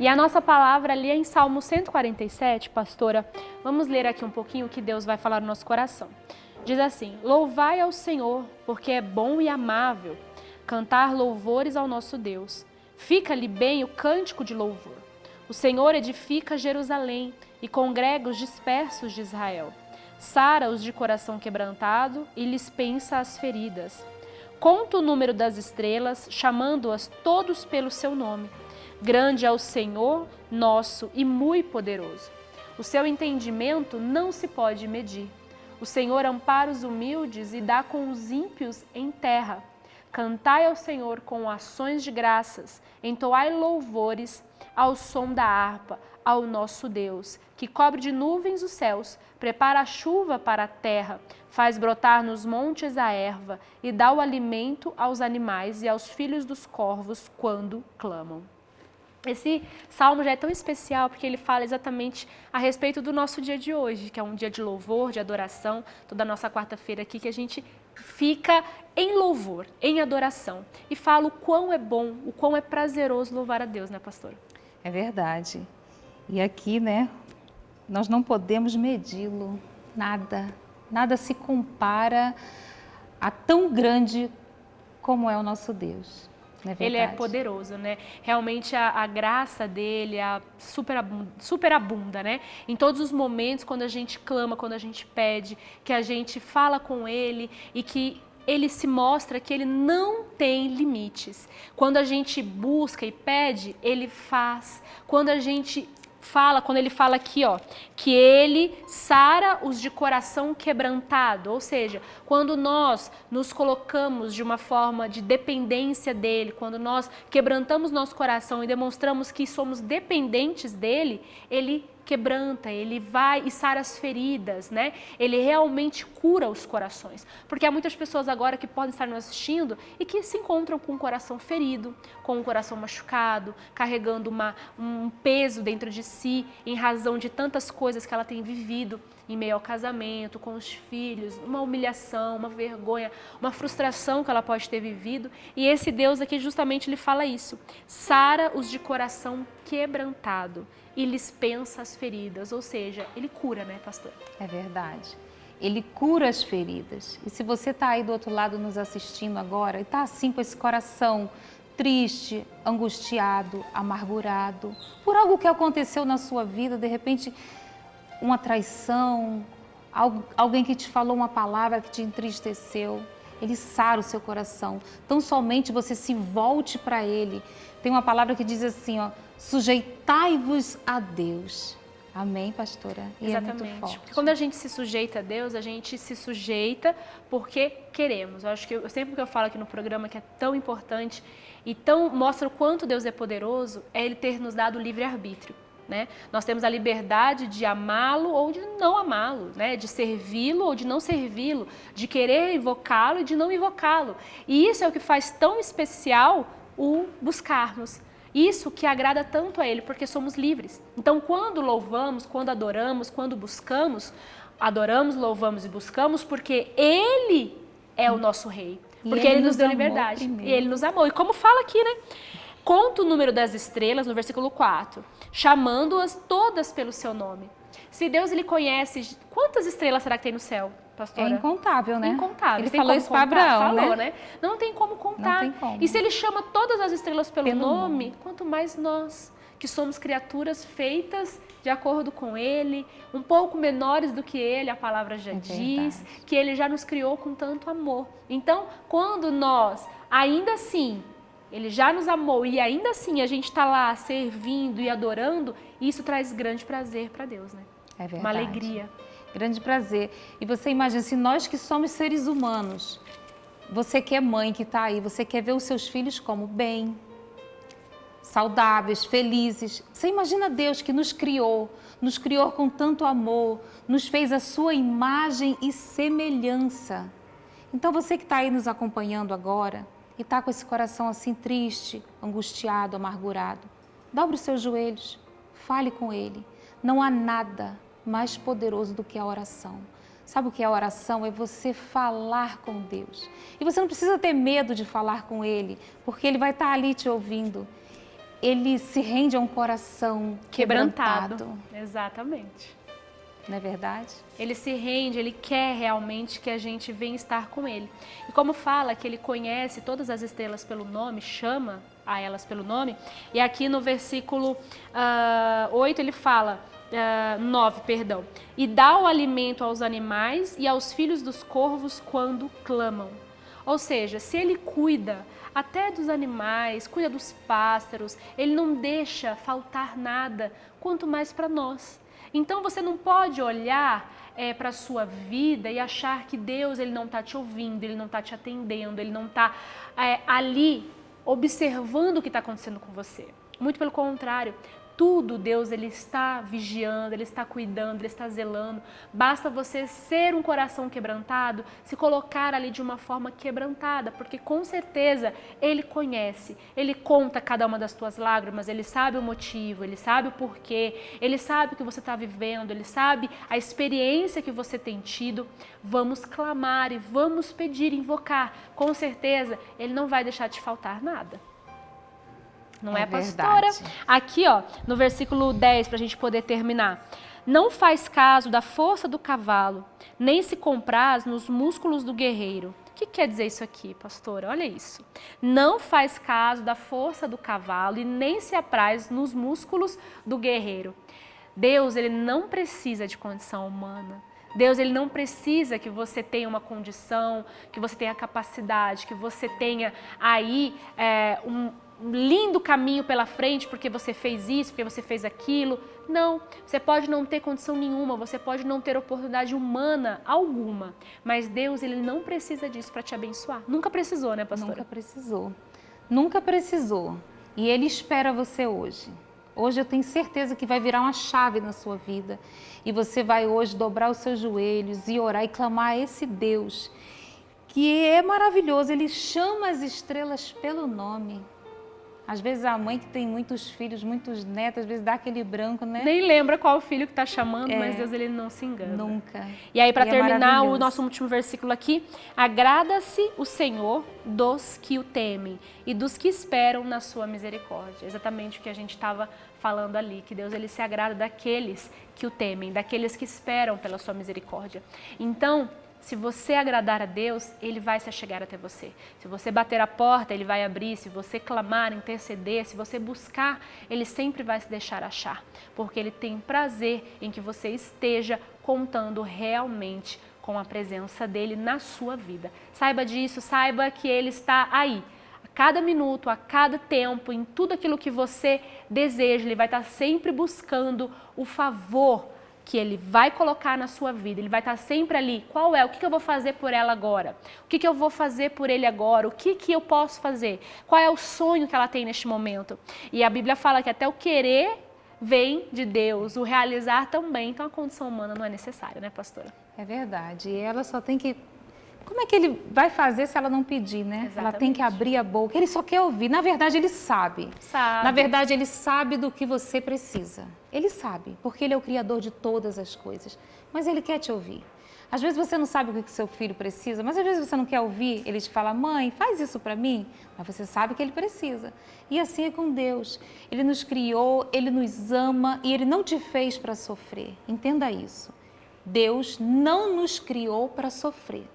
E a nossa palavra ali é em Salmo 147, pastora. Vamos ler aqui um pouquinho o que Deus vai falar no nosso coração. Diz assim: louvai ao Senhor, porque é bom e amável cantar louvores ao nosso Deus. Fica-lhe bem o cântico de louvor. O Senhor edifica Jerusalém e congrega os dispersos de Israel. Sara os de coração quebrantado e lhes pensa as feridas. Conta o número das estrelas, chamando-as todos pelo seu nome. Grande é o Senhor nosso e muito poderoso. O seu entendimento não se pode medir. O Senhor ampara os humildes e dá com os ímpios em terra. Cantai ao Senhor com ações de graças, entoai louvores ao som da harpa, ao nosso Deus, que cobre de nuvens os céus, prepara a chuva para a terra, faz brotar nos montes a erva e dá o alimento aos animais e aos filhos dos corvos quando clamam. Esse salmo já é tão especial porque ele fala exatamente a respeito do nosso dia de hoje, que é um dia de louvor, de adoração, toda a nossa quarta-feira aqui, que a gente fica em louvor, em adoração. E fala o quão é bom, o quão é prazeroso louvar a Deus, né, pastora? É verdade. E aqui, né, nós não podemos medi-lo, nada se compara a tão grande como é o nosso Deus. Ele é poderoso, né? Realmente a graça dele superabunda, né? Em todos os momentos, quando a gente clama, quando a gente pede, que a gente fala com ele e que ele se mostra que ele não tem limites. Quando a gente busca e pede, ele faz. Quando ele fala aqui, ó, que ele sara os de coração quebrantado, ou seja, quando nós nos colocamos de uma forma de dependência dele, quando nós quebrantamos nosso coração e demonstramos que somos dependentes dele, ele quebranta, ele vai e sara as feridas, né? Ele realmente cura os corações. Porque há muitas pessoas agora que podem estar nos assistindo e que se encontram com o coração ferido, com o coração machucado, carregando um peso dentro de si, em razão de tantas coisas que ela tem vivido em meio ao casamento, com os filhos, uma humilhação, uma vergonha, uma frustração que ela pode ter vivido. E esse Deus aqui justamente lhe fala isso. Sara os de coração quebrantado e lhes pensa as feridas, ou seja, ele cura, né, pastor? É verdade. Ele cura as feridas. E se você está aí do outro lado nos assistindo agora e está assim com esse coração triste, angustiado, amargurado, por algo que aconteceu na sua vida, de repente uma traição, alguém que te falou uma palavra que te entristeceu, ele sara o seu coração. Tão somente você se volte para ele. Tem uma palavra que diz assim, ó, sujeitai-vos a Deus. Amém, pastora? E exatamente. É muito forte. Porque quando a gente se sujeita a Deus, a gente se sujeita porque queremos. Eu acho que sempre que eu falo aqui no programa que é tão importante e mostra o quanto Deus é poderoso, é Ele ter nos dado o livre-arbítrio. Né? Nós temos a liberdade de amá-lo ou de não amá-lo, né? De servi-lo ou de não servi-lo, de querer invocá-lo e de não invocá-lo. E isso é o que faz tão especial o buscarmos. Isso que agrada tanto a Ele, porque somos livres. Então, quando louvamos, quando adoramos, quando buscamos, adoramos, louvamos e buscamos, porque Ele é o nosso Rei. Porque Ele nos deu liberdade. E Ele nos amou. E como fala aqui, né? Conta o número das estrelas, no versículo 4, chamando-as todas pelo seu nome. Se Deus ele conhece, quantas estrelas será que tem no céu, pastora? É incontável, né? Incontável. Ele falou isso para Abraão, falou, né? Não tem como contar. Não tem como. E se ele chama todas as estrelas pelo nome, quanto mais nós, que somos criaturas feitas de acordo com Ele, um pouco menores do que Ele, a palavra já diz, que Ele já nos criou com tanto amor. Então, quando nós, ainda assim, Ele já nos amou e ainda assim a gente está lá servindo e adorando, isso traz grande prazer para Deus, né? É verdade. Uma alegria. Grande prazer. E você imagina, se nós que somos seres humanos, você que é mãe que está aí, você quer ver os seus filhos como bem, saudáveis, felizes. Você imagina Deus que nos criou com tanto amor, nos fez a sua imagem e semelhança. Então você que está aí nos acompanhando agora, e está com esse coração assim triste, angustiado, amargurado, dobre os seus joelhos, fale com Ele. Não há nada mais poderoso do que a oração. Sabe o que é a oração? É você falar com Deus. E você não precisa ter medo de falar com Ele, porque Ele vai estar ali te ouvindo. ele se rende a um coração quebrantado. Exatamente. Não é verdade? Ele se rende, ele quer realmente que a gente venha estar com ele. E como fala que ele conhece todas as estrelas pelo nome, chama a elas pelo nome, e aqui no versículo 8 ele fala, 9, perdão, e dá o alimento aos animais e aos filhos dos corvos quando clamam. Ou seja, se ele cuida até dos animais, cuida dos pássaros, ele não deixa faltar nada, quanto mais para nós. Então você não pode olhar para a sua vida e achar que Deus ele não está te ouvindo, ele não está te atendendo, ele não está ali observando o que está acontecendo com você. Muito pelo contrário. Tudo Deus ele está vigiando, ele está cuidando, ele está zelando. Basta você ser um coração quebrantado, se colocar ali de uma forma quebrantada, porque com certeza ele conhece, ele conta cada uma das tuas lágrimas, ele sabe o motivo, ele sabe o porquê, ele sabe o que você está vivendo, ele sabe a experiência que você tem tido. Vamos clamar e vamos pedir, invocar. Com certeza ele não vai deixar de faltar nada. Não é, pastora? Aqui, ó, no versículo 10, para a gente poder terminar. Não faz caso da força do cavalo, nem se compraz nos músculos do guerreiro. O que quer dizer isso aqui, pastora? Olha isso. Não faz caso da força do cavalo e nem se apraz nos músculos do guerreiro. Deus, ele não precisa de condição humana. Deus, ele não precisa que você tenha uma condição, que você tenha capacidade, que você tenha aí um lindo caminho pela frente porque você fez isso, porque você fez aquilo. Não, você pode não ter condição nenhuma, você pode não ter oportunidade humana alguma, mas Deus ele não precisa disso para te abençoar. Nunca precisou, né, pastora? Nunca precisou. Nunca precisou. E ele espera você hoje. Hoje eu tenho certeza que vai virar uma chave na sua vida e você vai hoje dobrar os seus joelhos e orar e clamar a esse Deus que é maravilhoso. Ele chama as estrelas pelo nome. Às vezes a mãe que tem muitos filhos, muitos netos, às vezes dá aquele branco, né? Nem lembra qual o filho que está chamando, mas Deus ele não se engana. Nunca. E aí para terminar o nosso último versículo aqui, agrada-se o Senhor dos que o temem e dos que esperam na sua misericórdia. Exatamente o que a gente estava falando ali, que Deus ele se agrada daqueles que o temem, daqueles que esperam pela sua misericórdia. Então, se você agradar a Deus, Ele vai se achegar até você. Se você bater a porta, Ele vai abrir. Se você clamar, interceder, se você buscar, Ele sempre vai se deixar achar. Porque Ele tem prazer em que você esteja contando realmente com a presença dEle na sua vida. Saiba disso, saiba que Ele está aí. A cada minuto, a cada tempo, em tudo aquilo que você deseja, Ele vai estar sempre buscando o favor que Ele vai colocar na sua vida. Ele vai estar sempre ali. Qual é? O que eu vou fazer por ela agora? O que eu vou fazer por ele agora? O que eu posso fazer? Qual é o sonho que ela tem neste momento? E a Bíblia fala que até o querer vem de Deus, o realizar também. Então a condição humana não é necessária, né, pastora? É verdade. E ela só tem que... Como é que ele vai fazer se ela não pedir, né? Exatamente. Ela tem que abrir a boca. Ele só quer ouvir. Na verdade, ele sabe. Na verdade, ele sabe do que você precisa. Ele sabe, porque ele é o Criador de todas as coisas. Mas ele quer te ouvir. Às vezes você não sabe o que seu filho precisa, mas às vezes você não quer ouvir. Ele te fala, mãe, faz isso para mim. Mas você sabe que ele precisa. E assim é com Deus. Ele nos criou, ele nos ama e ele não te fez para sofrer. Entenda isso. Deus não nos criou para sofrer.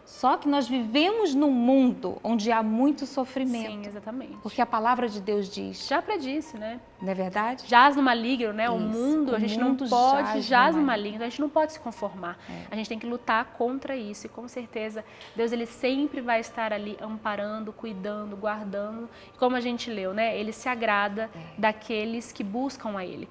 Só que nós vivemos num mundo onde há muito sofrimento. Sim, exatamente. Porque a palavra de Deus diz... Já predisse, né? Não é verdade? Jaz no maligno, né? Isso. O mundo, a gente não pode, jaz no maligno, a gente não pode se conformar. A gente tem que lutar contra isso e com certeza Deus ele sempre vai estar ali amparando, cuidando, guardando. E como a gente leu, né? Ele se agrada daqueles que buscam a Ele.